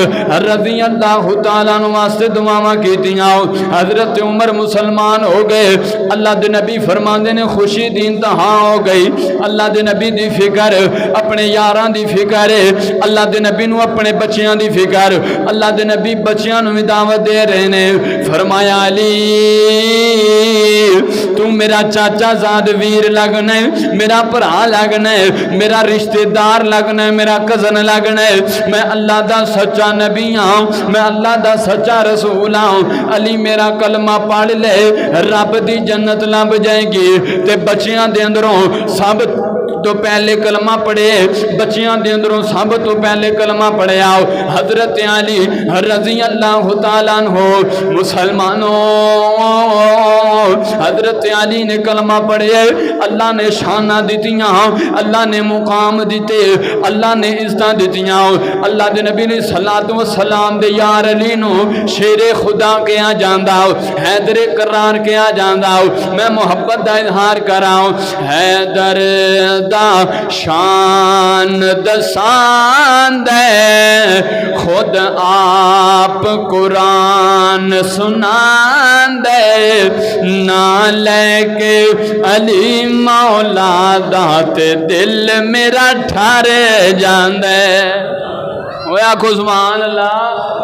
رضی اللہ تعالیٰ عنہ واسطے دعاواں کیتیاں حضرت عمر مسلمان ہو گئے اللہ دے نبی فرماندے نے خوشی دی انتہا ہو گئی اللہ دے نبی دی فکر اپنے یاراں دی فکر اللہ دے نبی نو اپنے بچیاں دی فکر اللہ دے نبی بچیاں نو دعوت دے رہے نے فرمایا علی تو میرا چاچا زاد ویر لگنا ہے میرا بھرا لگنا ہے میرا رشتہ دار لگنا ہے میرا کزن لگنا ہے میں اللہ دا سچا نبی ہوں میں اللہ دا سچا رسول ہوں علی میرا کلمہ پڑھ لے رب دی جنت لب جائے گی تے بچیاں دے اندروں سب تو پہلے کلمہ پڑھے بچیاں دے اندروں سب تو پہلے کلمہ پڑھے آؤ حضرت علی رضی اللہ تعالیٰ عنہ مسلمانوں حضرت علی نے کلمہ پڑھے اللہ نے شانہ دیتیاں اللہ نے مقام دیتے اللہ نے عزتاں دیتیاں اللہ دے نبی نے صلاۃ و سلام دے یار علی نو شیر خدا کیا جاندہ حیدر قرار کیا جاندہ میں محبت دا اظہار کراؤں حیدر دا شان دسان دے خود آپ قرآن سنان دے نہ لے کے علی مولا دات دل میرا ٹھارے جان دے وہ آکھو سبحان اللہ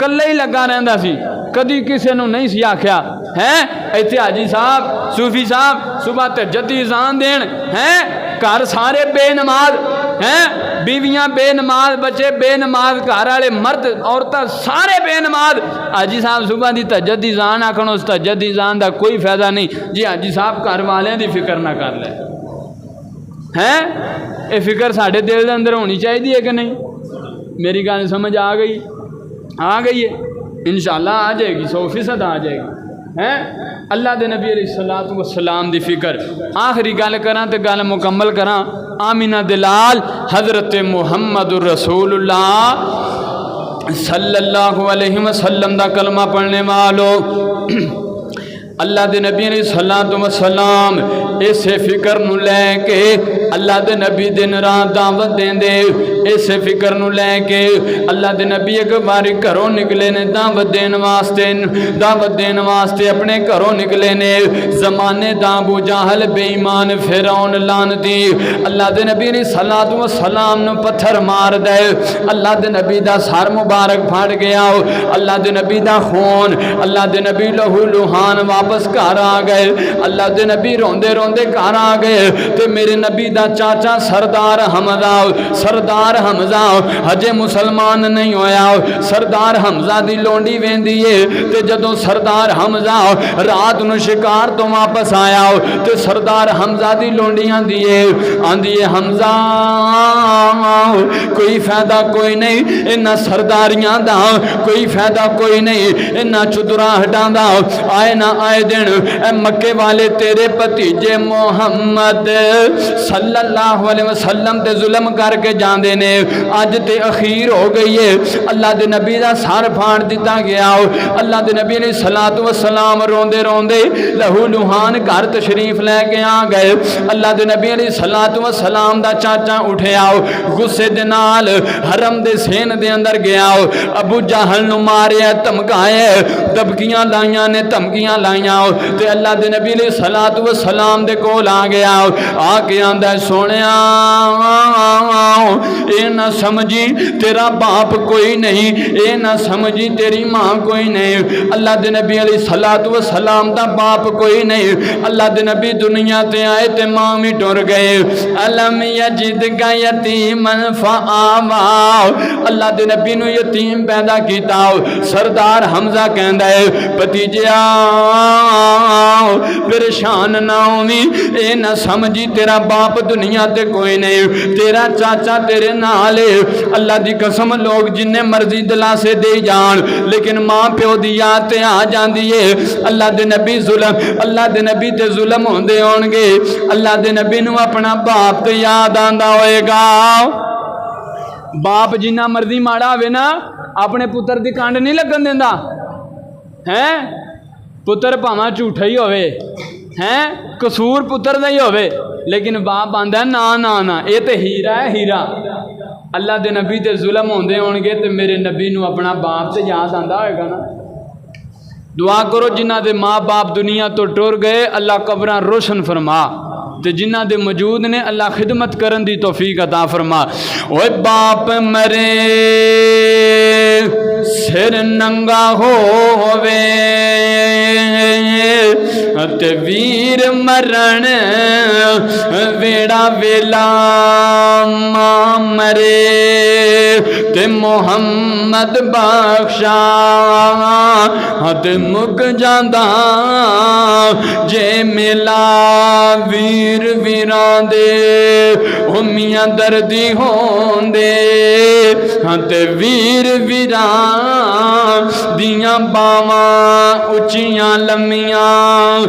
کلے ہی لگا رہندا سی کدی کسے نو نہیں سی آکھیا ہے ایتھے حاجی صاحب صوفی صاحب صبح تہجد اذان دین ہیں گھر سارے بے نماز ہیں بیویاں بے نماز بچے بے نماز گھر والے مرد عورتیں سارے بے نماز حاجی صاحب صبح دی تہجد اذان آکھن اس تہجد اذان دا کوئی فائدہ نہیں جی حاجی صاحب گھر والے دی فکر نہ کر لے ہیں یہ فکر ساڈے دل دے اندر ہونی چاہیے کہ نہیں میری گل سمجھ آ گئی ہے انشاءاللہ آ جائے گی 100% آ جائے گی ہیں اللہ دے نبی علیہ الصلوۃ والسلام دی فکر آخری گل کراں تے گل مکمل کراں آمینہ دلال حضرت محمد رسول اللہ صلی اللہ علیہ وسلم دا کلمہ پڑھنے والو اللہ دے نبی علیہ الصلوۃ والسلام اسے فکر نو لے کے اللہ دے نبی دن رات دعوت دین دے اسے فکر نو لے کے اللہ دے نبی ایک باری گھروں نکلے نے دعوت دین واسطے اپنے گھروں نکلے نے زمانے دا ابو جہل بے ایمان فرعون لعنتی اللہ دے نبی علیہ الصلوۃ والسلام نو پتھر مار دے اللہ دے نبی دا سر مبارک پھڑ گیا اللہ دے نبی دا خون اللہ دے نبی لہو لوہان واپس گھر آ گئے اللہ دے نبی روندے روندے گھر آ گئے تے میرے نبی دا چاچا سردار حمزہ ہجے مسلمان نہیں ہویا سردار حمزہ دی لونڈی ویندی ہے تے جدوں سردار حمزہ رات نو شکار تو واپس آیا تے سردار حمزہ دی لونڈی آندی ہے حمزہ کوئی فائدہ کوئی نہیں انہاں سرداریاں دا کوئی فائدہ کوئی نہیں انہاں چدراں ہٹاں دا آئے نہ آئے دن اے مکے والے تیرے بھتیجے محمد صلی اللہ علیہ وسلم تے ظلم کر کے جاندے نے اج تے اخیر ہو گئی ہے اللہ دے نبی دا سر پھاڑ دیتا گیا اللہ دے نبی علیہ الصلوۃ والسلام روندے روندے لہو لوہان گھر تشریف لے کے آ گئے اللہ دے نبی علیہ الصلوۃ والسلام دا چاچا اٹھیا غصے دے نال حرم دے سین دے اندر گیا ابو جہل نو ماریا دھمکایا دبکیاں لائیاں نے دھمکیاں لائیاں تے اللہ دے نبی علیہ الصلوۃ والسلام دے کول آ گیا آ کے آندا سونیا اے نہ سمجھی تیرا باپ کوئی نہیں اے نہ سمجھی تیری ماں کوئی نہیں اللہ دے نبی علیہ الصلوۃ والسلام دا باپ کوئی نہیں اللہ دے نبی دنیا تے آئے تے ماں بھی ٹر گئے الم یجدک یتیما فآوا اللہ دے نبی نو یتیم پیدا کیتا سردار حمزہ کہندا ہے بھتیجیا پریشان نہ ہوویں اے نہ سمجھی تیرا باپ دنیا تے کوئی نہیں تیرا چاچا تیرے نال اللہ دی قسم لوگ جن مرضی دلاسے دے جان لیکن ماں پیو دی یاد تے آ جاندی ہے اللہ دے نبی تے ظلم ہوندے ہون گے اللہ دے نبی نو اپنا باپ تے یاد آندا ہوئے گا باپ جنہ مرضی ماڑا ہوئے نا اپنے پتر دی کانڈ نہیں لگن دیندا ہیں پتر پاواں جھوٹا ہی ہوئے ہیں قصور پتر دا ہی ہوئے لیکن باپ آندا نا نا نا اے تے ہیرا ہے ہیرا اللہ دے نبی تے ظلم ہوندے ہون گے تے میرے نبی نو اپنا باپ تے یاد آندا ہوئے گا نا دعا کرو جنہ دے ماں باپ دنیا تو ٹر گئے اللہ قبراں روشن فرما تے جنہ دے موجود نے اللہ خدمت کرن دی توفیق عطا فرما اوے باپ مرے سر ننگا ہووے تے ویر مرن ویڑا ویلا ماں مرے تے محمد بخشا تے مک جاندا جے میلا ویر ویران دے امیاں دردی ہون دے تے ویر ویران دیاں باواں اچیاں لمیاں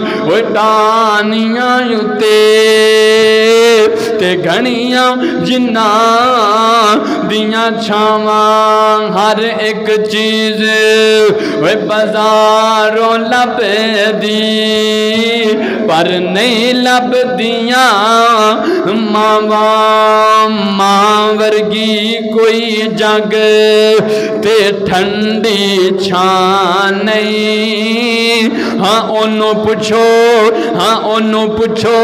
ٹانیاں یوتے تے گھنیاں جنہ دیاں چھاواں ہر ایک چیز بازاروں لب دی پر نہیں لب دیاں ماں ورگی کوئی جگ تے ٹھنڈی چھان نہیں ہاں انہوں پوچھو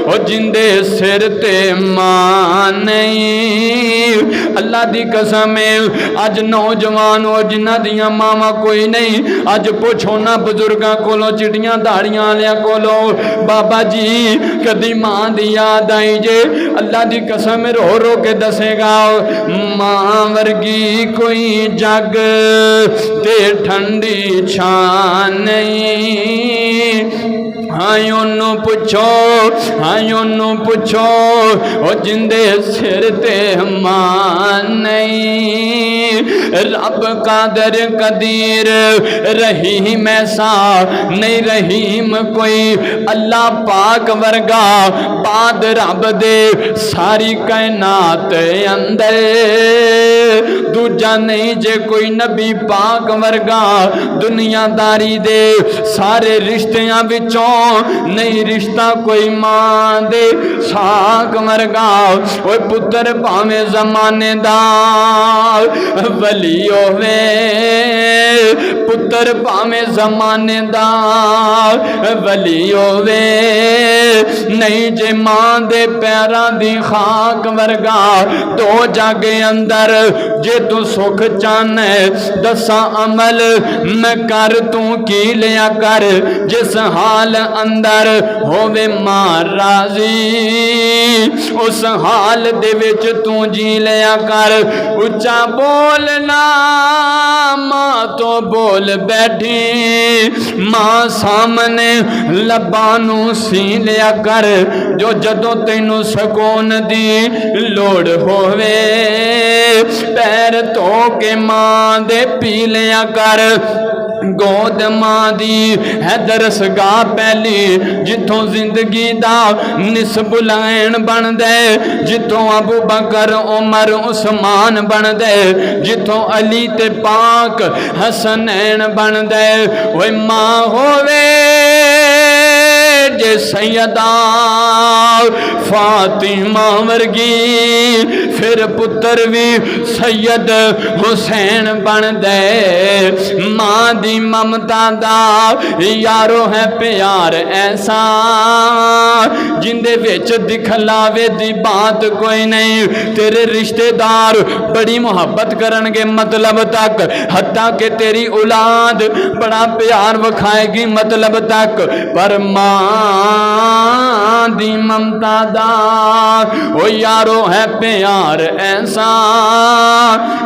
او جندے سر تے ماں نہیں اللہ دی قسم ہے اج نوجوان ہو جنہ دیاں ماما کوئی نہیں اج پوچھو نا بزرگاں کولوں چٹیاں داڑیاں والےاں کولوں بابا جی کدی ماں دی یاد آئی جے اللہ دی قسم رو رو کے دسے گا ماں ورگی کوئی جگ تے ٹھنڈی چھان نہیں ہائیں انہوں پوچھو او جندے سر تے مان نہیں رب قادر قدیر رحیم ایسا نہیں رحیم کوئی اللہ پاک ورگا بعد رب دے ساری کائنات اندر دوجا نہیں جے کوئی نبی پاک ورگا دنیا داری دے سارے رشتیاں بچوں نہیں رشتہ کوئی ماں دے ساک ورگا اوے پتر پاویں زمانے دا ولی ہووے پتر پاویں زمانے دا ولی ہووے نہیں جے ماں دے پیراں دی خاک ورگا دو جاگے اندر جے تو سکھ چاہنے دساں عمل میں کر تو کی لیا کر جس حال اندر ہووے ماں راضی اس حال دے وچ تو جی لیا کر اچھا بولنا ماں تو بول بیٹھی ماں سامنے لبانوں سی لیا کر جو جدوں تینوں سکون دی لوڑ ہووے پیر تو کے ماں دے پی لیا کر گود ماں دی ہے درسگاہ پہلی جتوں زندگی دا نسب لائن بن دے جتوں ابو بکر عمر عثمان بن دے جتوں علی تے پاک حسنین بن دے وہ ماں ہووے جے سیدہ فاطمہ ورگی پھر پتر بھی سید حسین بن دے ماں دی ممتا دا یارو ہے پیار ایسا جندے وچ دکھلاوے دی بات کوئی نہیں تیرے رشتہ دار بڑی محبت کرنگے مطلب تک حتیٰ کہ تیری اولاد بڑا پیار وکھائے گی مطلب تک پر ماں دی ممتا دا او یارو ہے پیار ایسا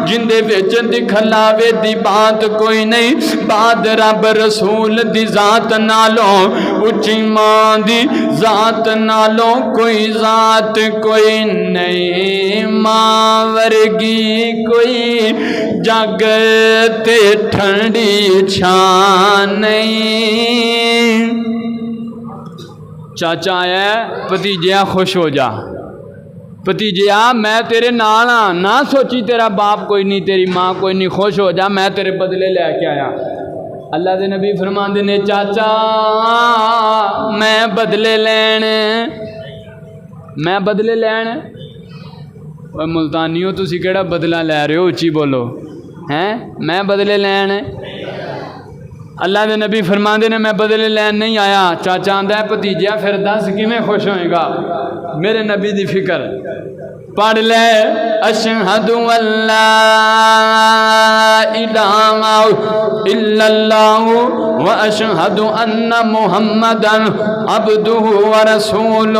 جندے وچ دکھلاوے دی بات کوئی نہیں بعد رب رسول دی ذات نالوں اچھی ماں دی ذات نالوں کوئی ذات کوئی نہیں ماں ورگی کوئی جگ تے ٹھنڈی چھان نہیں چاچا آیا بھتیجیا خوش ہو جا بھتیجیا میں تیرے نال ہاں نہ سوچی تیرا باپ کوئی نہیں تیری ماں کوئی نہیں خوش ہو جا میں تیرے بدلے لے کے آیا اللہ دے نبی فرماندے نے چاچا میں بدلے لین اوے ملتانیو تسی کیڑا بدلہ لے رہے ہو اچھی بولو ہیں میں بدلے لین اللہ دے نبی فرماندے نے میں بدلے لین نہیں آیا چاچا آندا ہے بھتیجیا پھر دس کیویں خوش ہوئے گا میرے نبی دی فکر پڑھ لے اشہد ان لا الہ الا اللہ و اشہد ان محمدا عبدہ و رسولہ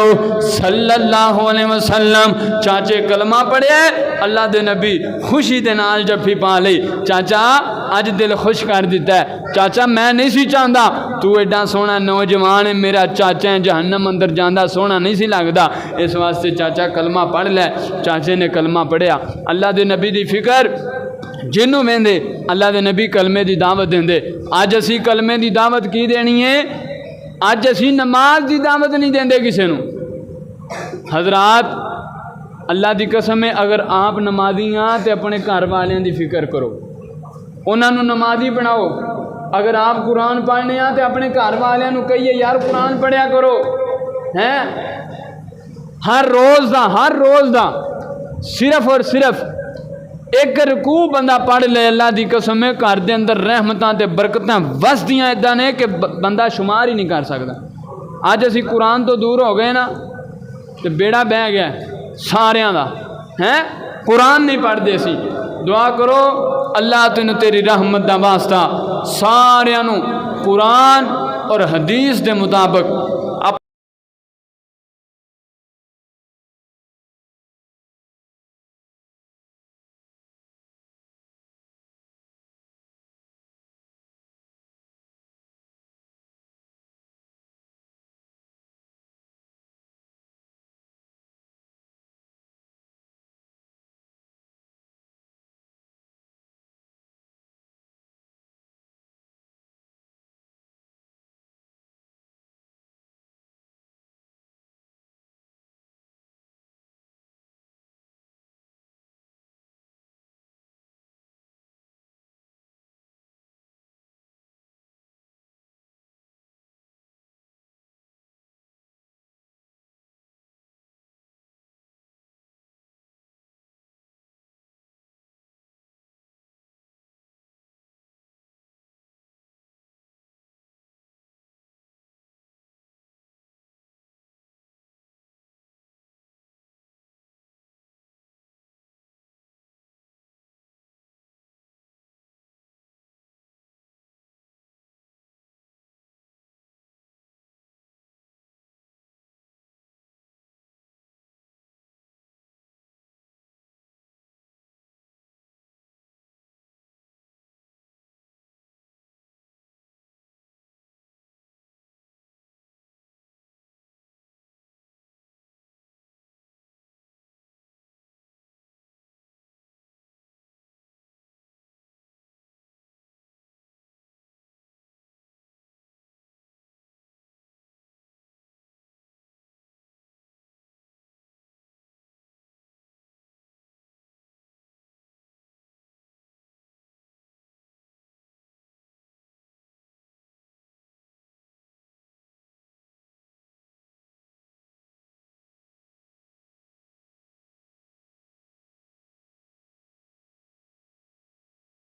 صلی اللہ علیہ وسلم چاچے کلمہ پڑھے اللہ دے نبی خوشی دے نال جفی پا لئی چاچا اج دل خوش کر دیتا ہے چاچا میں نہیں سی چاہتا تو ایڈا سونا نوجوان ہے میرا چاچا جہنم اندر جاندہ سونا نہیں سی لگتا اس واسطے چاچا کلمہ پڑھ لے چاچے نے کلمہ پڑھیا اللہ دے نبی دی فکر جنوں ویندے اللہ دے نبی کلمے دی دعوت دیندے اج اسی کلمے دی دعوت کی دینی ہے اج اسی نماز دی دعوت نہیں دیندے کسے نو حضرات اللہ دی قسم ہے اگر آپ نمازی ہاں تے اپنے گھر والیاں دی فکر کرو انہاں نو نمازی بناؤ اگر آپ قرآن پڑھنے ہاں تے اپنے گھر والیاں نو کہیے یار قرآن پڑھیا کرو ہیں ہر روز دا صرف اور صرف ایک رکوع بندہ پڑھ لے اللہ دی قسم ہے گھر دے اندر رحمتاں تے برکتاں وسدیاں ایداں نے کہ بندہ شمار ہی نہیں کر سکتا اج اسی قرآن تو دور ہو گئے نا تے بیڑا بہ گیا ساریاں دا ہیں قرآن نہیں پڑھ دے سی دعا کرو اللہ تینوں تیری رحمت دا واسطہ سارے قرآن اور حدیث دے مطابق